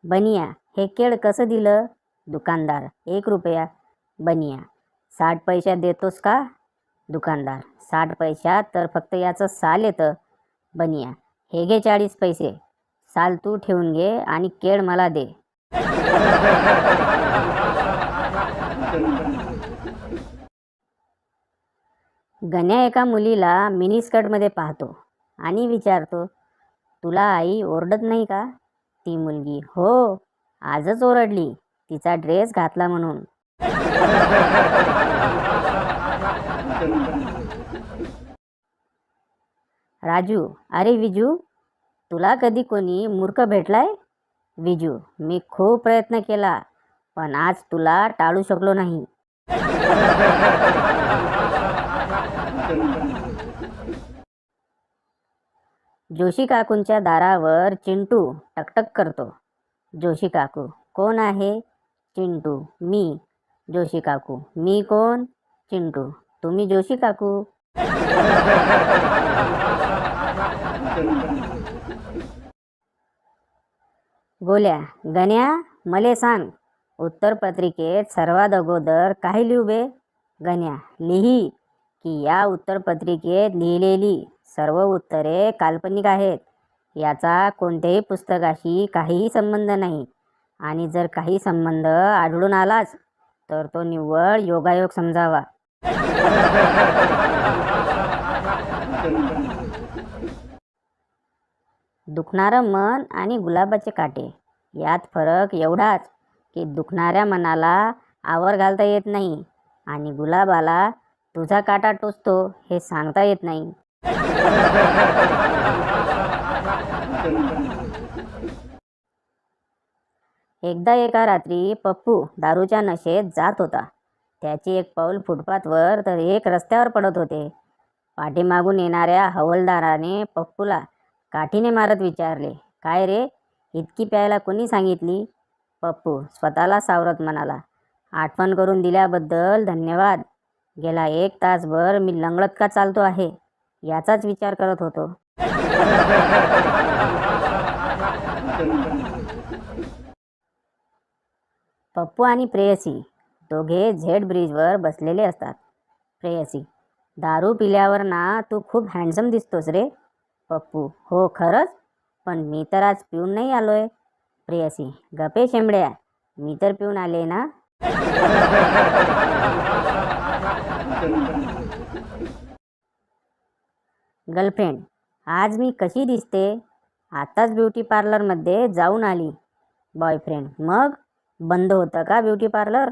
बनिया हे केळ कसं दिलं? दुकानदार 1 रुपया. बनिया 60 पैशात देतोस का? दुकानदार 60 पैशात तर फक्त याचं साल येतं. बनिया हे घे 40 पैसे. साल तू ठेवून घे आणि केळ मला दे. गण्या एका मुलीला मिनी स्कर्टमध्ये पाहतो आणि विचारतो, तुला आई ओरडत नाही का? ती मुलगी, हो, आजच ओरडली, तिचा ड्रेस घातला म्हणून. राजू, अरे विजू, तुला कधी कोणी मूर्ख भेटलाय? विजू, मी खूप प्रयत्न केला, पण आज तुला टाळू शकलो नाही. जोशी काकूंच्या दारावर चिंटू टकटक करतो. जोशी काकू, कोण आहे? चिंटू, मी. जोशी काकू, मी कोण? चिंटू, तुम्ही जोशी काकू. गोल्या, गण्या, मले सांग, उत्तरपत्रिकेत सर्वात अगोदर काय लिहू बे? गण्या, लिही की या उत्तरपत्रिकेत लिहिलेली सर्व उत्तरे काल्पनिक आहेत. याचा कोणत्याही पुस्तकाशी काहीही संबंध नाही, आणि जर काही संबंध आढळून आलाच तर तो निव्वळ योगायोग समजावा. दुखणारं मन आणि गुलाबाचे काटे यात फरक एवढाच की दुखणाऱ्या मनाला आवर घालता येत नाही आणि गुलाबाला तुझा काटा टोचतो हे सांगता येत नाही. एकदा एका रात्री पप्पू दारूच्या नशेत जात होता. त्याची एक पाऊल फुटपाथवर तर एक रस्त्यावर पडत होते. पाठीमागून येणाऱ्या हवालदाराने पप्पूला काठीने मारत विचारले, काय रे, इतकी प्यायला कोणी सांगितली? पप्पू स्वतःला सावरत म्हणाला, आठवण करून दिल्याबद्दल धन्यवाद. गेला 1 तासभर मी लंगडत का चालतो आहे याचाच विचार करत होतो. पप्पू आणि प्रेयसी दोघे झेड ब्रिजवर बसलेले असतात. प्रेयसी, दारू पिल्यावर ना तू खूप हँडसम दिसतोस रे. पप्पू, हो खरंच, पण मी तर आज पिऊन नाही आलोय. प्रेयसी, गपे शेंबड्या, मी तर पिऊन आले ना. गर्लफ्रेंड, आज मी कशी दिसते? आताच ब्युटी पार्लरमध्ये जाऊन आली. बॉयफ्रेंड, मग बंद होतं का ब्युटी पार्लर?